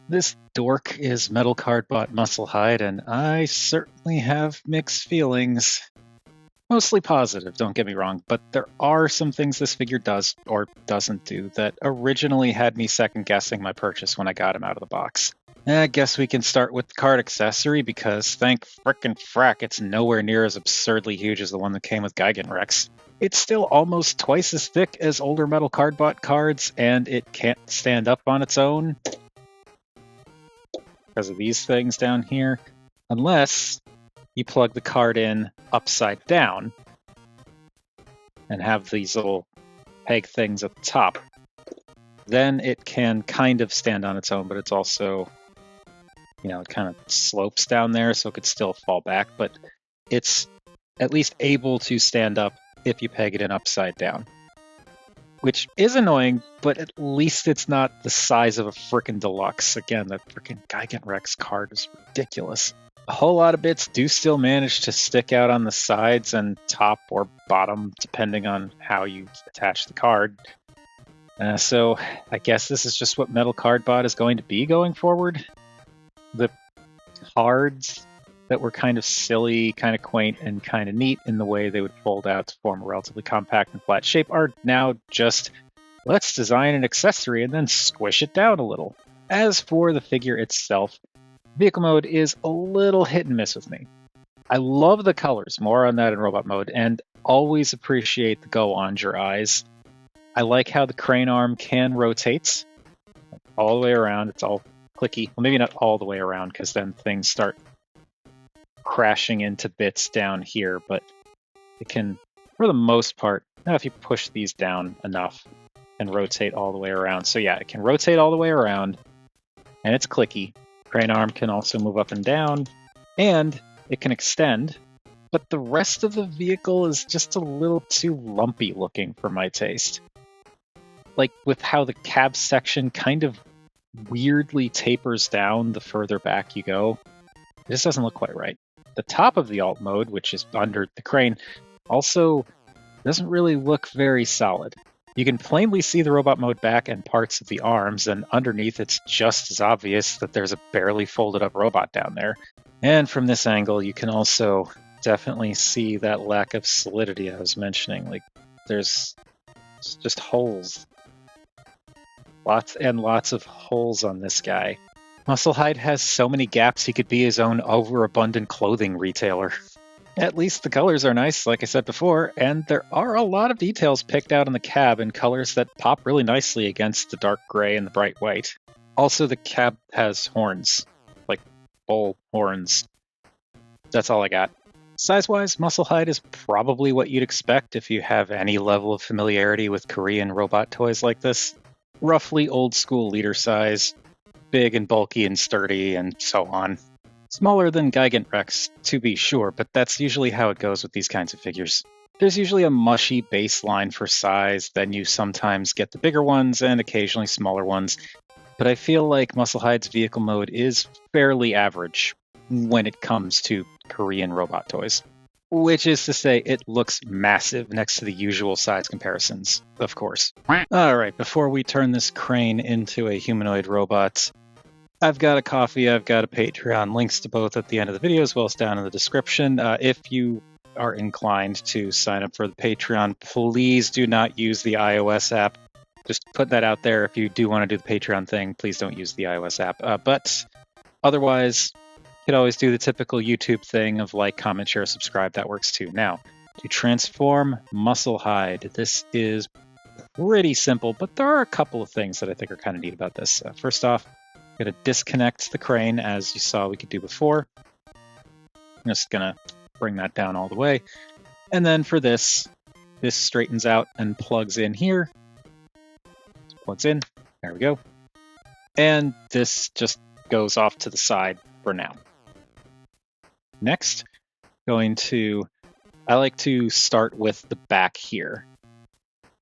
This dork is Metal Cardbot Musclehyde, and I certainly have mixed feelings. Mostly positive, don't get me wrong, but there are some things this figure does or doesn't do that originally had me second-guessing my purchase when I got him out of the box. I guess we can start with the card accessory, because thank frickin' frack, it's nowhere near as absurdly huge as the one that came with Rex. It's still almost twice as thick as older Metal Cardbot cards, and it can't stand up on its own because of these things down here, unless you plug the card in upside down and have these little peg things at the top. Then it can kind of stand on its own, but it's also, it kind of slopes down there, so it could still fall back, but it's at least able to stand up if you peg it in upside down. Which is annoying, but at least it's not the size of a frickin' deluxe. Again, that frickin' Rex card is ridiculous. A whole lot of bits do still manage to stick out on the sides and top or bottom, depending on how you attach the card. So I guess this is just what Metal Cardbot is going to be going forward. The cards that were kind of silly, kind of quaint, and kind of neat in the way they would fold out to form a relatively compact and flat shape are now just, let's design an accessory and then squish it down a little. As for the figure itself, vehicle mode is a little hit and miss with me. I love the colors, more on that in robot mode, and always appreciate the go-on-your eyes. I like how the crane arm can rotate all the way around. It's all clicky. Well, maybe not all the way around, because then things start crashing into bits down here, but it can, for the most part, now if you push these down enough, and rotate all the way around. So yeah, it can rotate all the way around, and it's clicky. Crane arm can also move up and down, and it can extend, but the rest of the vehicle is just a little too lumpy looking for my taste. Like with how the cab section kind of weirdly tapers down the further back you go, it just doesn't look quite right. The top of the alt mode, which is under the crane, also doesn't really look very solid. You can plainly see the robot mode back and parts of the arms, and underneath it's just as obvious that there's a barely folded up robot down there. And from this angle, you can also definitely see that lack of solidity I was mentioning. Like, there's just holes. Lots and lots of holes on this guy. Musclehyde has so many gaps he could be his own overabundant clothing retailer. At least the colors are nice, like I said before, and there are a lot of details picked out in the cab in colors that pop really nicely against the dark gray and the bright white. Also, the cab has horns, like bull horns. That's all I got. Size-wise, Musclehyde is probably what you'd expect if you have any level of familiarity with Korean robot toys like this. Roughly old-school leader size, big and bulky and sturdy, and so on. Smaller than Rex, to be sure, but that's usually how it goes with these kinds of figures. There's usually a mushy baseline for size, then you sometimes get the bigger ones and occasionally smaller ones, but I feel like Musclehyde's vehicle mode is fairly average when it comes to Korean robot toys. Which is to say, it looks massive next to the usual size comparisons, of course. Alright, before we turn this crane into a humanoid robot, I've got a Ko-fi, I've got a Patreon, links to both at the end of the video as well as down in the description. If you are inclined to sign up for the Patreon, please do not use the iOS app. Just put that out there. If you do want to do the Patreon thing, please don't use the iOS app. But otherwise, you could always do the typical YouTube thing of like, comment, share, subscribe. That works too. Now, to transform Musclehyde, this is pretty simple, but there are a couple of things that I think are kind of neat about this. First off, I'm going to disconnect the crane, as you saw we could do before. I'm just going to bring that down all the way. And then for this straightens out and plugs in here. Plugs in. There we go. And this just goes off to the side for now. Next, I like to start with the back here.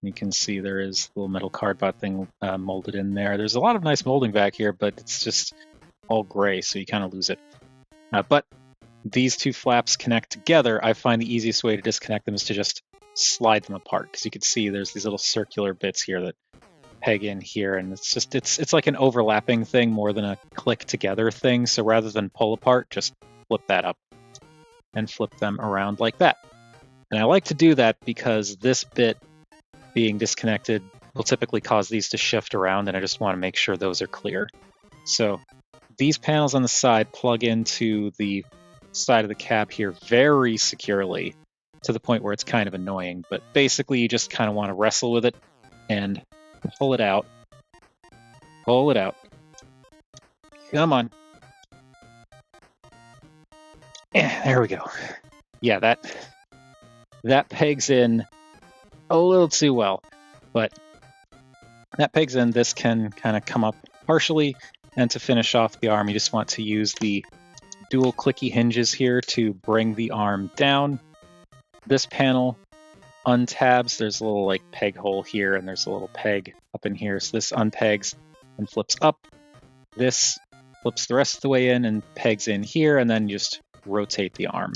You can see there is a little metal cardbot thing molded in there. There's a lot of nice molding back here, but it's just all gray, so you kind of lose it. But these two flaps connect together. I find the easiest way to disconnect them is to just slide them apart, because you can see there's these little circular bits here that peg in here, and it's like an overlapping thing more than a click together thing. So rather than pull apart, just flip that up and flip them around like that. And I like to do that because this bit being disconnected will typically cause these to shift around, and I just want to make sure those are clear. So these panels on the side plug into the side of the cab here very securely, to the point where it's kind of annoying. But basically, you just kind of want to wrestle with it and pull it out. Pull it out. Come on. Yeah, there we go. Yeah, that pegs in a little too well, but that pegs in. This can kind of come up partially, and to finish off the arm, you just want to use the dual clicky hinges here to bring the arm down. This panel untabs. There's a little like peg hole here, and there's a little peg up in here. So this unpegs and flips up. This flips the rest of the way in and pegs in here, and then you just rotate the arm.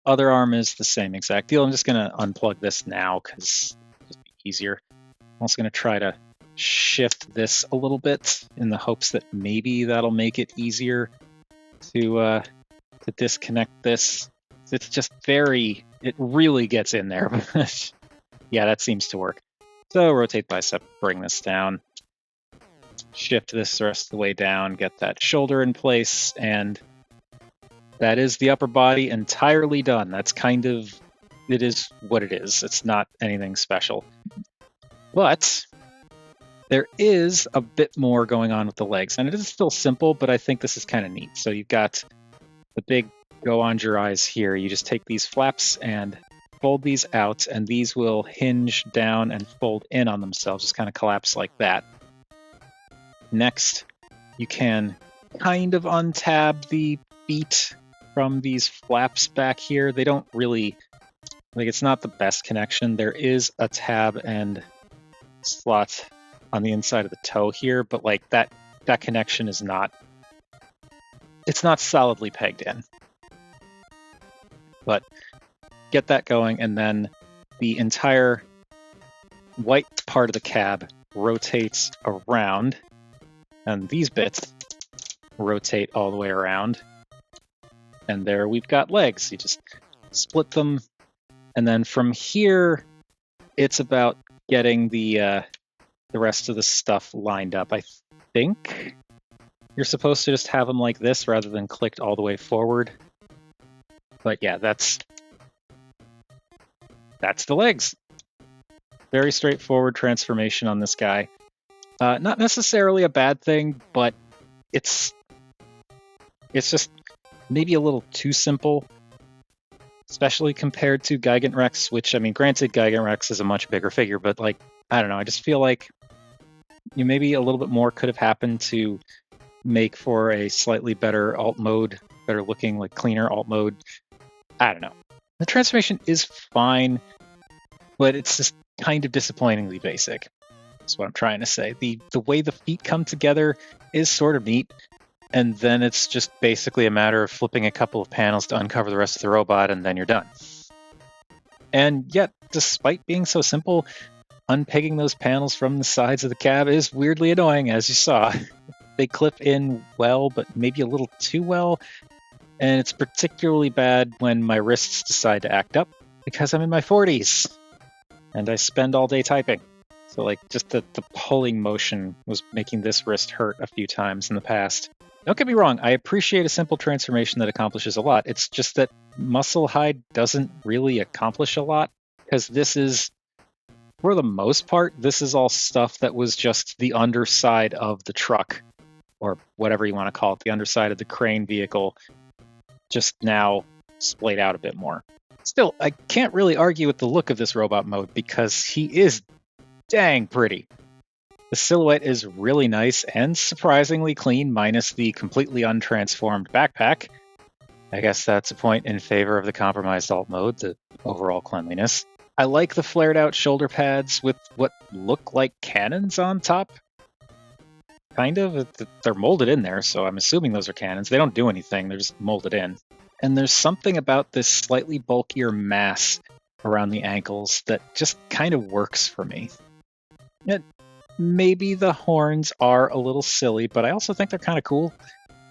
Other arm is the same exact deal. I'm just going to unplug this now because it'll be easier. I'm also going to try to shift this a little bit in the hopes that maybe that'll make it easier to disconnect this. It's just it really gets in there. Yeah, that seems to work. So rotate bicep, bring this down, shift this the rest of the way down, get that shoulder in place, and that is the upper body entirely done. That's it is what it is. It's not anything special. But there is a bit more going on with the legs, and it is still simple, but I think this is kind of neat. So you've got the big go on your eyes here. You just take these flaps and fold these out, and these will hinge down and fold in on themselves, just kind of collapse like that. Next, you can kind of untab the feet from these flaps back here. They don't really, it's not the best connection. There is a tab and slot on the inside of the toe here, but that connection is not, it's not solidly pegged in. But get that going, and then the entire white part of the cab rotates around, and these bits rotate all the way around. And there we've got legs. You just split them, and then from here, it's about getting the rest of the stuff lined up. I think you're supposed to just have them like this rather than clicked all the way forward. But yeah, that's the legs. Very straightforward transformation on this guy. Not necessarily a bad thing, but it's just maybe a little too simple, especially compared to Gigant Rex, which, I mean, granted, Gigant Rex is a much bigger figure, but I don't know, I just feel like maybe a little bit more could have happened to make for a slightly better alt mode, better looking, cleaner alt mode. I don't know. The transformation is fine, but it's just kind of disappointingly basic. That's what I'm trying to say. The way the feet come together is sort of neat, and then it's just basically a matter of flipping a couple of panels to uncover the rest of the robot, and then you're done. And yet, despite being so simple, unpegging those panels from the sides of the cab is weirdly annoying, as you saw. They clip in well, but maybe a little too well, and it's particularly bad when my wrists decide to act up, because I'm in my 40s, and I spend all day typing. So just the pulling motion was making this wrist hurt a few times in the past. Don't get me wrong, I appreciate a simple transformation that accomplishes a lot. It's just that Musclehyde doesn't really accomplish a lot, because this is, for the most part, this is all stuff that was just the underside of the truck, or whatever you want to call it, the underside of the crane vehicle, just now splayed out a bit more. Still, I can't really argue with the look of this robot mode, because he is dang pretty. The silhouette is really nice and surprisingly clean, minus the completely untransformed backpack. I guess that's a point in favor of the compromised alt mode, the overall cleanliness. I like the flared out shoulder pads with what look like cannons on top. Kind of. They're molded in there, so I'm assuming those are cannons. They don't do anything, they're just molded in. And there's something about this slightly bulkier mass around the ankles that just kind of works for me. maybe the horns are a little silly, but I also think they're kind of cool.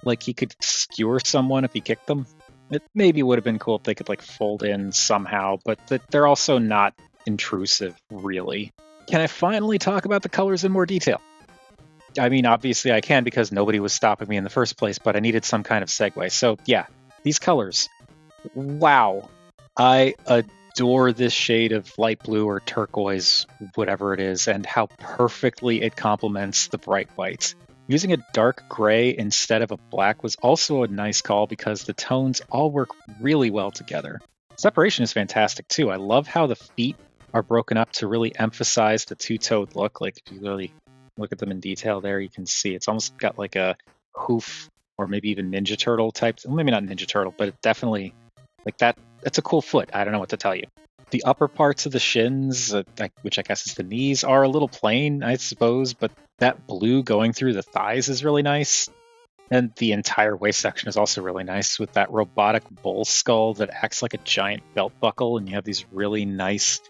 Like, he could skewer someone if he kicked them. It maybe would have been cool if they could, like, fold in somehow, but they're also not intrusive, really. Can I finally talk about the colors in more detail? I mean, obviously I can because nobody was stopping me in the first place, but I needed some kind of segue. So, yeah, these colors. Wow. I adore this shade of light blue or turquoise, whatever it is, and how perfectly it complements the bright whites. Using a dark gray instead of a black was also a nice call because the tones all work really well together. Separation is fantastic too. I love how the feet are broken up to really emphasize the two-toed look. Like, if you really look at them in detail there, you can see it's almost got like a hoof or maybe even Ninja Turtle type. Well, maybe not Ninja Turtle, but it definitely, like that. That's a cool foot. I don't know what to tell you. The upper parts of the shins, which I guess is the knees, are a little plain, I suppose, but that blue going through the thighs is really nice. And the entire waist section is also really nice with that robotic bull skull that acts like a giant belt buckle, and you have these really nice,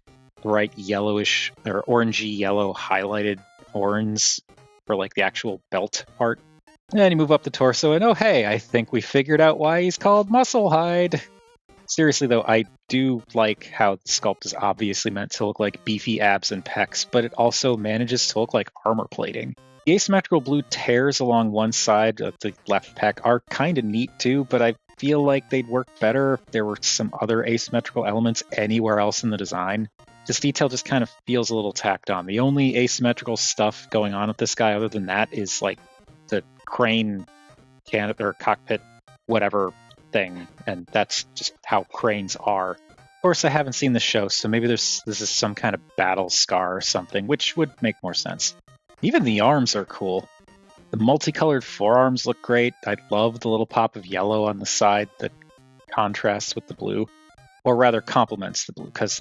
bright yellowish or orangey yellow highlighted horns for like the actual belt part. And you move up the torso, and oh hey, I think we figured out why he's called Musclehyde. Seriously though, I do like how the sculpt is obviously meant to look like beefy abs and pecs, but it also manages to look like armor plating. The asymmetrical blue tears along one side of the left pec are kind of neat too, but I feel like they'd work better if there were some other asymmetrical elements anywhere else in the design. This detail just kind of feels a little tacked on. The only asymmetrical stuff going on with this guy other than that is like the crane or cockpit whatever thing, and that's just how cranes are. Of course, I haven't seen the show, so maybe this is some kind of battle scar or something, which would make more sense. Even the arms are cool. The multicolored forearms look great. I love the little pop of yellow on the side that contrasts with the blue, or rather complements the blue, because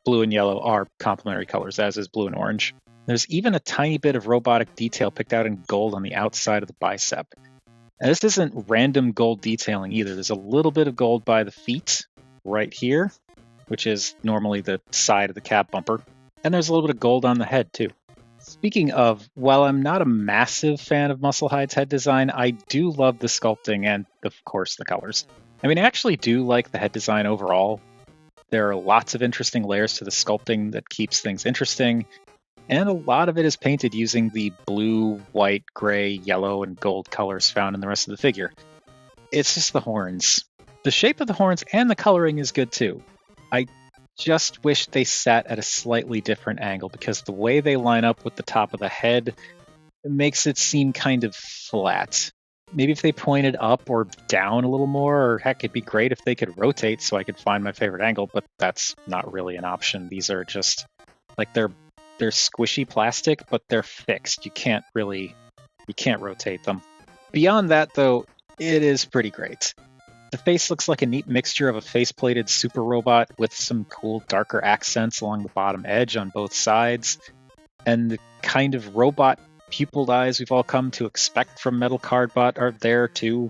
blue and yellow are complementary colors, as is blue and orange. There's even a tiny bit of robotic detail picked out in gold on the outside of the bicep. And this isn't random gold detailing either. There's a little bit of gold by the feet right here, which is normally the side of the cab bumper. And there's a little bit of gold on the head too. Speaking of, while I'm not a massive fan of Musclehyde's head design, I do love the sculpting and, of course, the colors. I mean, I actually do like the head design overall. There are lots of interesting layers to the sculpting that keeps things interesting. And a lot of it is painted using the blue, white, gray, yellow, and gold colors found in the rest of the figure. It's just the horns. The shape of the horns and the coloring is good too. I just wish they sat at a slightly different angle because the way they line up with the top of the head makes it seem kind of flat. Maybe if they pointed up or down a little more, or heck, it'd be great if they could rotate so I could find my favorite angle, but that's not really an option. These are just, like, they're squishy plastic, but they're fixed. You can't rotate them. Beyond that, though, it is pretty great. The face looks like a neat mixture of a face-plated super robot with some cool darker accents along the bottom edge on both sides, and the kind of robot pupiled eyes we've all come to expect from Metal Cardbot are there too.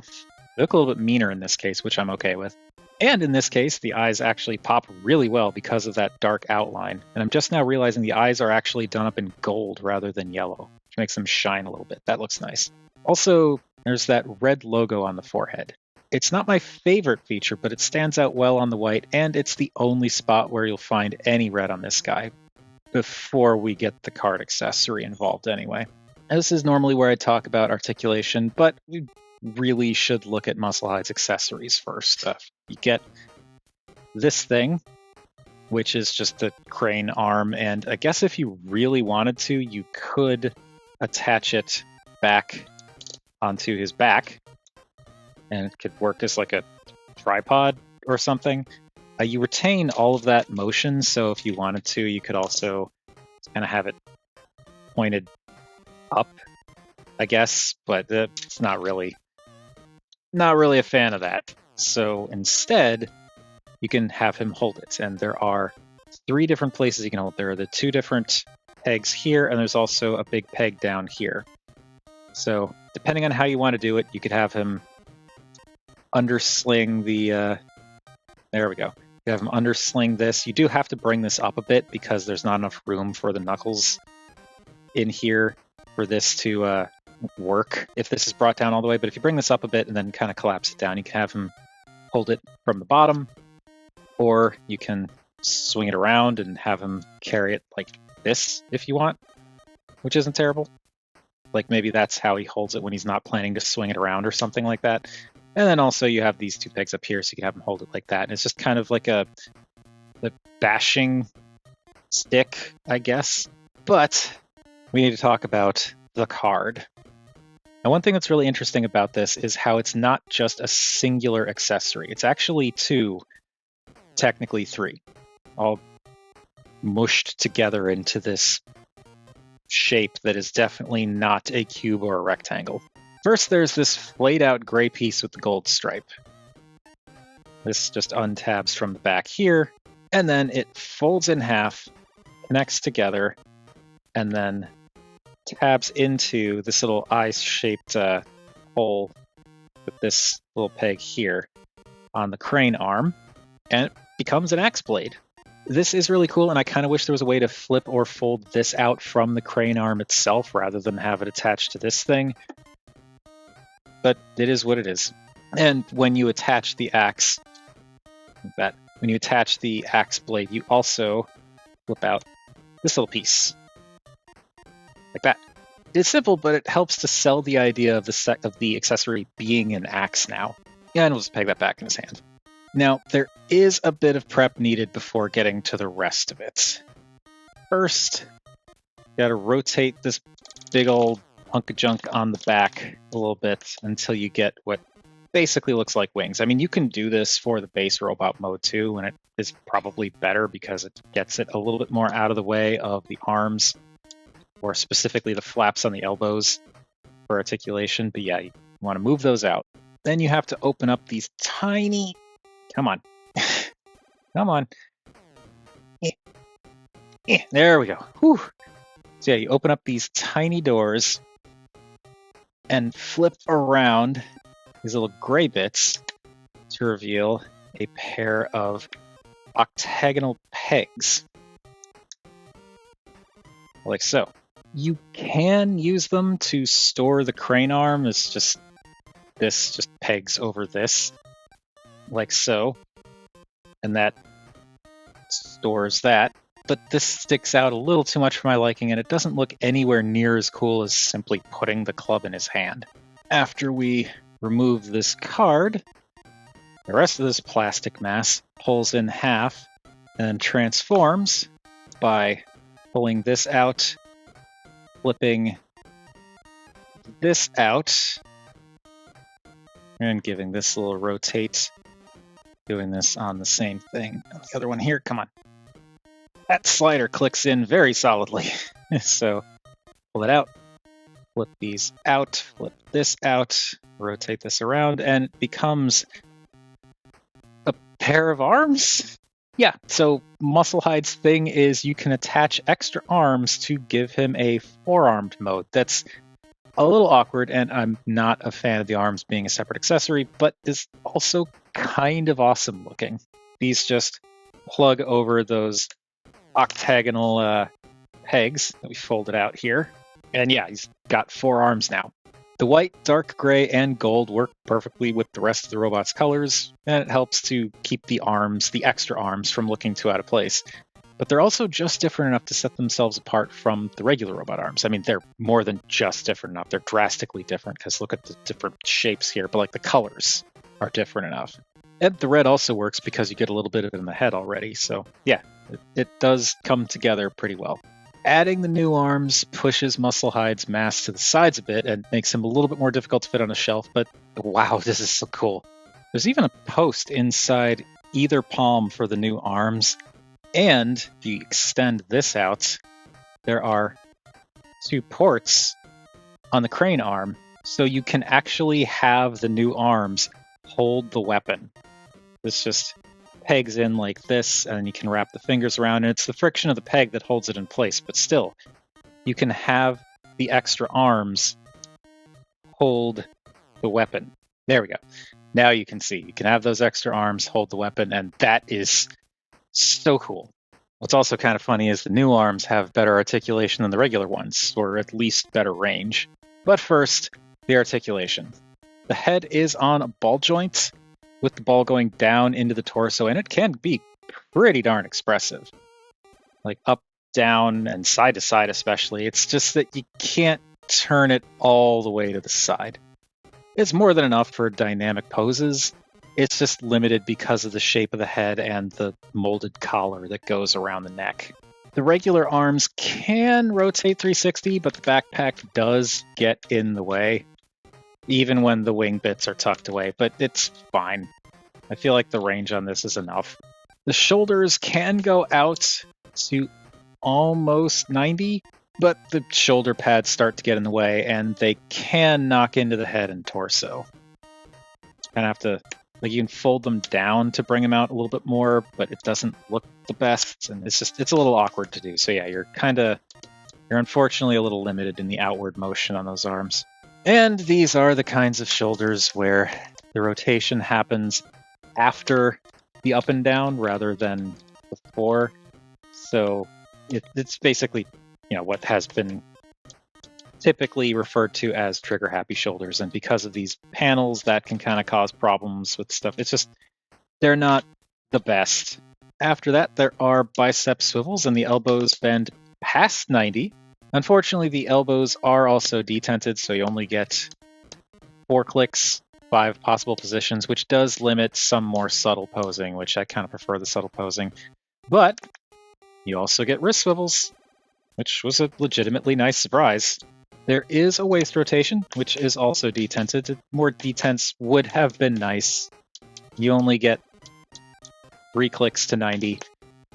They look a little bit meaner in this case, which I'm okay with. And in this case, the eyes actually pop really well because of that dark outline. And I'm just now realizing the eyes are actually done up in gold rather than yellow, which makes them shine a little bit. That looks nice. Also, there's that red logo on the forehead. It's not my favorite feature, but it stands out well on the white, and it's the only spot where you'll find any red on this guy before we get the card accessory involved anyway. Now, this is normally where I talk about articulation, but we really should look at Musclehyde's accessories first. You get this thing, which is just the crane arm, and I guess if you really wanted to, you could attach it back onto his back, and it could work as like a tripod or something. You retain all of that motion, so if you wanted to, you could also kind of have it pointed up, I guess, but it's not really a fan of that. So instead, you can have him hold it, and there are 3 different places you can hold it. There are the 2 different pegs here, and there's also a big peg down here. So depending on how you want to do it, you could have him undersling the... there we go. You have him undersling this. You do have to bring this up a bit because there's not enough room for the knuckles in here for this to work if this is brought down all the way. But if you bring this up a bit and then kind of collapse it down, you can have him hold it from the bottom, or you can swing it around and have him carry it like this if you want, which isn't terrible. Like maybe that's how he holds it when he's not planning to swing it around or something like that. And then also you have these two pegs up here, so you can have him hold it like that. And it's just kind of like the bashing stick, I guess. But we need to talk about the card. And one thing that's really interesting about this is how it's not just a singular accessory. It's actually two, technically three, all mushed together into this shape that is definitely not a cube or a rectangle. First, there's this flayed out gray piece with the gold stripe. This just untabs from the back here, and then it folds in half, connects together, and then tabs into this little eye-shaped hole with this little peg here on the crane arm, and it becomes an axe blade. This is really cool, and I kind of wish there was a way to flip or fold this out from the crane arm itself rather than have it attached to this thing. But it is what it is. And when you attach the axe, when you attach the axe blade, you also flip out this little piece, like that. It's simple, but it helps to sell the idea of the accessory being an axe now. Yeah, and we'll just peg that back in his hand. Now, there is a bit of prep needed before getting to the rest of it. First, you gotta rotate this big old hunk of junk on the back a little bit until you get what basically looks like wings. I mean, you can do this for the base robot mode too, and it is probably better because it gets it a little bit more out of the way of the arms, or specifically the flaps on the elbows for articulation. But yeah, you want to move those out. Then you have to open up these tiny... Come on. Come on. There we go. Whew. So yeah, you open up these tiny doors and flip around these little gray bits to reveal a pair of octagonal pegs. Like so. You can use them to store the crane arm. It's just this just pegs over this, like so. And that stores that. But this sticks out a little too much for my liking, and it doesn't look anywhere near as cool as simply putting the club in his hand. After we remove this card, the rest of this plastic mass pulls in half and transforms by pulling this out, flipping this out, and giving this a little rotate, doing this on the same thing. The other one here, come on. That slider clicks in very solidly. So pull it out, flip these out, flip this out, rotate this around, and it becomes a pair of arms? Yeah, so Musclehyde's thing is you can attach extra arms to give him a four-armed mode. That's a little awkward, and I'm not a fan of the arms being a separate accessory, but is also kind of awesome looking. These just plug over those octagonal pegs that we folded out here. And yeah, he's got four arms now. The white, dark gray, and gold work perfectly with the rest of the robot's colors, and it helps to keep the arms, the extra arms, from looking too out of place. But they're also just different enough to set themselves apart from the regular robot arms. I mean, they're more than just different enough. They're drastically different, because look at the different shapes here, but like the colors are different enough. And the red also works because you get a little bit of it in the head already. So yeah, it does come together pretty well. Adding the new arms pushes Musclehyde's mass to the sides a bit and makes him a little bit more difficult to fit on a shelf, but wow, this is so cool. There's even a post inside either palm for the new arms, and if you extend this out, there are two ports on the crane arm, so you can actually have the new arms hold the weapon. This just pegs in like this, and you can wrap the fingers around, and it's the friction of the peg that holds it in place, but still, you can have the extra arms hold the weapon. There we go. Now you can see. You can have those extra arms hold the weapon, and that is so cool. What's also kind of funny is the new arms have better articulation than the regular ones, or at least better range. But first, the articulation. The head is on a ball joint, with the ball going down into the torso, and it can be pretty darn expressive. Like up, down, and side to side especially. It's just that you can't turn it all the way to the side. It's more than enough for dynamic poses. It's just limited because of the shape of the head and the molded collar that goes around the neck. The regular arms can rotate 360, but the backpack does get in the way, even when the wing bits are tucked away, but it's fine. I feel like the range on this is enough. The shoulders can go out to almost 90, but the shoulder pads start to get in the way, and they can knock into the head and torso. Kind of have to, like, you can fold them down to bring them out a little bit more, but it doesn't look the best, and it's a little awkward to do. So yeah, you're unfortunately a little limited in the outward motion on those arms. And these are the kinds of shoulders where the rotation happens after the up and down rather than before. So it's basically, what has been typically referred to as trigger happy shoulders. And because of these panels, that can kind of cause problems with stuff. It's just, they're not the best. After that, there are bicep swivels, and the elbows bend past 90. Unfortunately, the elbows are also detented, so you only get 4 clicks, 5 possible positions, which does limit some more subtle posing, which I kind of prefer the subtle posing. But you also get wrist swivels, which was a legitimately nice surprise. There is a waist rotation, which is also detented. More detents would have been nice. You only get 3 clicks to 90.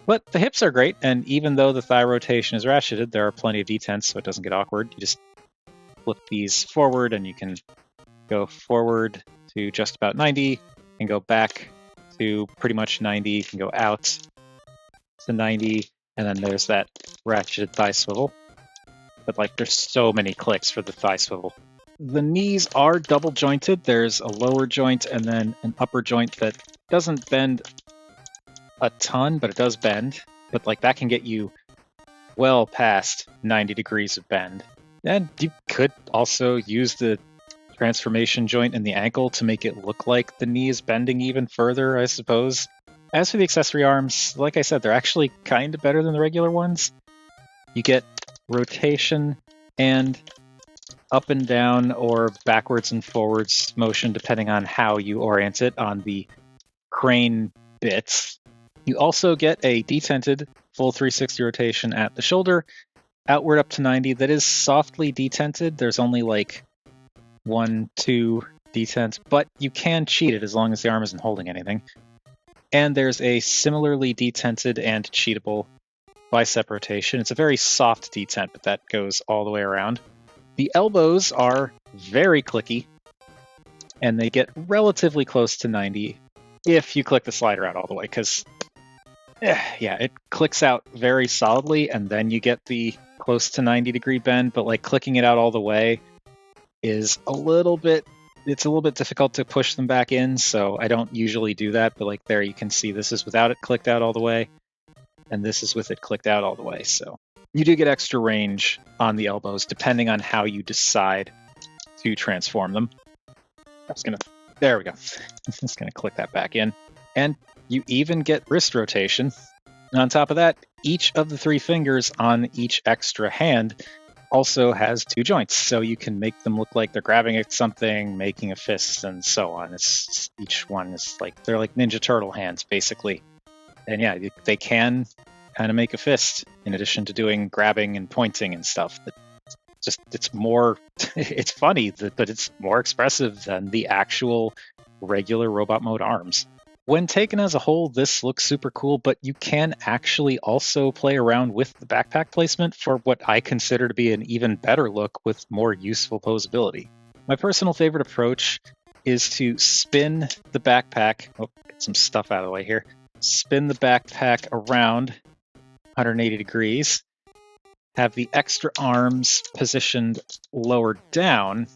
But the hips are great, and even though the thigh rotation is ratcheted, there are plenty of detents, so it doesn't get awkward. You just flip these forward, and you can go forward to just about 90, and go back to pretty much 90. You can go out to 90, and then there's that ratcheted thigh swivel. But there's so many clicks for the thigh swivel. The knees are double jointed. There's a lower joint and then an upper joint that doesn't bend a ton, but it does bend. But that can get you well past 90 degrees of bend. And you could also use the transformation joint in the ankle to make it look like the knee is bending even further, I suppose. As for the accessory arms, like I said, they're actually kind of better than the regular ones. You get rotation and up and down or backwards and forwards motion depending on how you orient it on the crane bits. You also get a detented full 360 rotation at the shoulder, outward up to 90 that is softly detented. There's only 1, 2 detents, but you can cheat it as long as the arm isn't holding anything. And there's a similarly detented and cheatable bicep rotation. It's a very soft detent, but that goes all the way around. The elbows are very clicky, and they get relatively close to 90 if you click the slider out all the way, because it clicks out very solidly, and then you get the close to 90 degree bend, but clicking it out all the way is a little bit difficult to push them back in, so I don't usually do that, but there you can see this is without it clicked out all the way, and this is with it clicked out all the way, so you do get extra range on the elbows depending on how you decide to transform them. There we go. I'm just gonna click that back in. And you even get wrist rotation. And on top of that, each of the 3 fingers on each extra hand also has 2 joints, so you can make them look like they're grabbing at something, making a fist, and so on. Each one is they're like Ninja Turtle hands, basically. And yeah, they can kind of make a fist in addition to doing grabbing and pointing and stuff. It's more, it's funny, but it's more expressive than the actual regular robot mode arms. When taken as a whole, this looks super cool, but you can actually also play around with the backpack placement for what I consider to be an even better look with more useful posability. My personal favorite approach is to spin the backpack, get some stuff out of the way here, spin the backpack around 180 degrees, have the extra arms positioned lower down,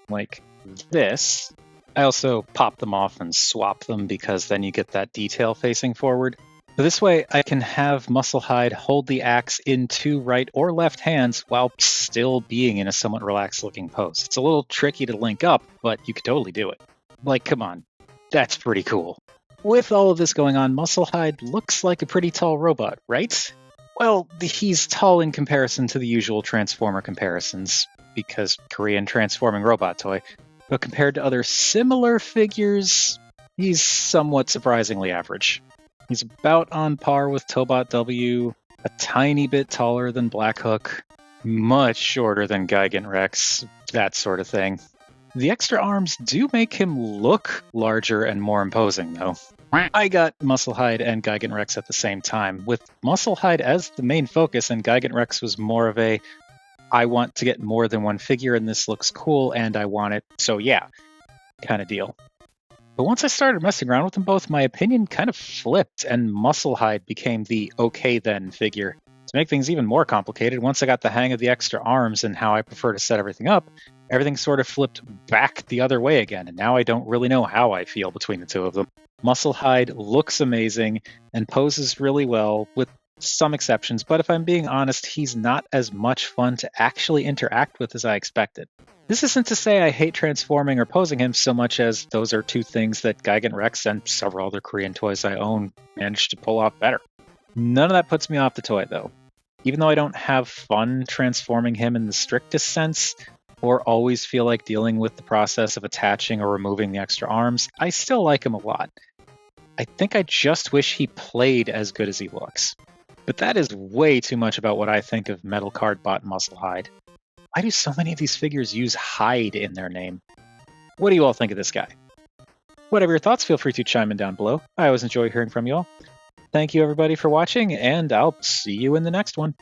like this. I also pop them off and swap them because then you get that detail facing forward. This way, I can have Musclehyde hold the axe in 2 right or left hands while still being in a somewhat relaxed looking pose. It's a little tricky to link up, but you could totally do it. Like, come on, that's pretty cool. With all of this going on, Musclehyde looks like a pretty tall robot, right? Well, he's tall in comparison to the usual Transformer comparisons, because Korean transforming robot toy, but compared to other similar figures, he's somewhat surprisingly average. He's about on par with Tobot W, a tiny bit taller than Black Hook, much shorter than Gigant Rex, that sort of thing. The extra arms do make him look larger and more imposing, though. I got Musclehyde and Gigant Rex at the same time, with Musclehyde as the main focus, and Gigant Rex was more of a, I want to get more than one figure and this looks cool and I want it, so yeah, kind of deal. But once I started messing around with them both, my opinion kind of flipped, and Musclehyde became the okay then figure. To make things even more complicated, once I got the hang of the extra arms and how I prefer to set everything up, everything sort of flipped back the other way again, and now I don't really know how I feel between the two of them. Musclehyde looks amazing and poses really well, with some exceptions, but if I'm being honest, he's not as much fun to actually interact with as I expected. This isn't to say I hate transforming or posing him so much as those are two things that Gigant Rex and several other Korean toys I own managed to pull off better. None of that puts me off the toy, though. Even though I don't have fun transforming him in the strictest sense, or always feel like dealing with the process of attaching or removing the extra arms, I still like him a lot. I think I just wish he played as good as he looks. But that is way too much about what I think of Metal Cardbot Musclehyde. Why do so many of these figures use hide in their name? What do you all think of this guy? Whatever your thoughts, feel free to chime in down below. I always enjoy hearing from you all. Thank you everybody for watching, and I'll see you in the next one.